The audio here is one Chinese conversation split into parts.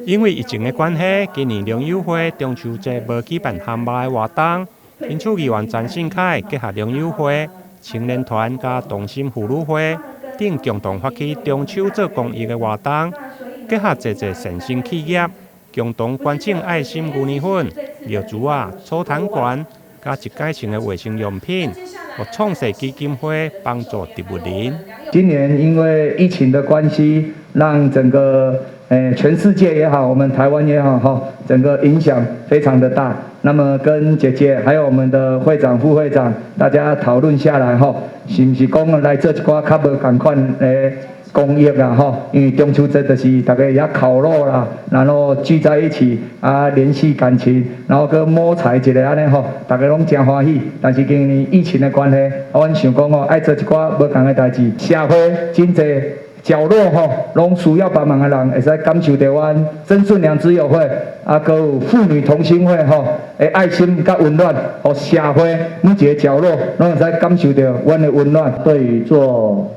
因为疫情的关系，今年农友会中秋节无举办汉马的活动，因此议员陈信凯结合农友会、青年团甲同心妇女会等共同发起中秋做公益的活动，结合侪善心企业，共同捐赠爱心牛奶粉、尿珠啊、草糖罐，加一改性的卫生用品，互创世基金会帮助植物人。今年因为疫情的关系，让整个全世界也好，我们台湾也好，哈，整个影响非常的大。那么跟姐姐还有我们的会长、副会长，大家讨论下来，哈，是不是讲来做一寡较无同款公益啦，哈，因为中秋节就是大家也烤肉啦，然后聚在一起啊，联系感情，然后搁摸彩一个安尼吼，大家拢真欢喜。但是今年疫情的关系，阮想讲爱做一寡无同的代志，社会真侪角落吼，拢需要帮忙的人，会使感受到阮曾顺良之友会啊，搁有妇女同心会吼，的爱心甲温暖，互社会每一个角落拢会使感受到阮的温暖。对于做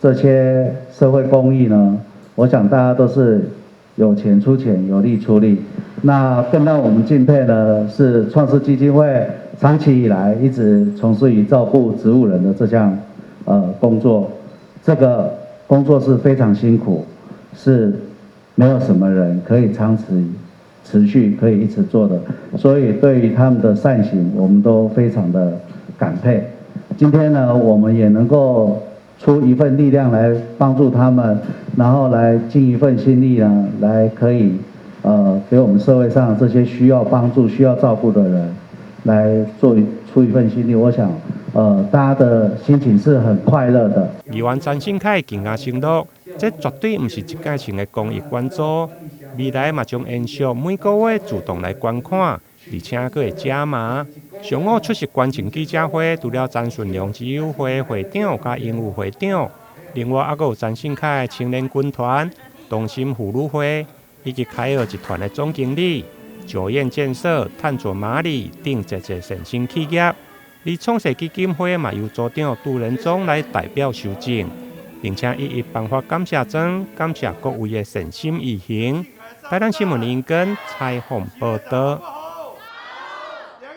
这些社会公益呢，我想大家都是有钱出钱，有力出力。那更让我们敬佩的是创世基金会长期以来一直从事于照顾植物人的这项工作。这个工作是非常辛苦，是没有什么人可以持续可以一直做的。所以对于他们的善行，我们都非常的感佩。今天呢，我们也能够出一份力量来帮助他们，然后来尽一份心力呢，来可以给我们社会上这些需要帮助、需要照顾的人，来出一份心力。我想，大家的心情是很快乐的。议员陈信凯更加承诺，这绝对不是一届性的公益捐助，未来嘛将延续每个月主动来捐款，而且还会加码。上午出席捐赠记者会，除了陈顺良之友会会长加英务会长，另外还有陈信凯青年军团、同心妇女会以及凯尔集团的总经理、九燕建设、探索马里等一善心企业。而创世基金会嘛由组长杜仁忠来代表收证，并且一一颁发感谢状，感谢各位的善心义行。台南新闻林根采访报道。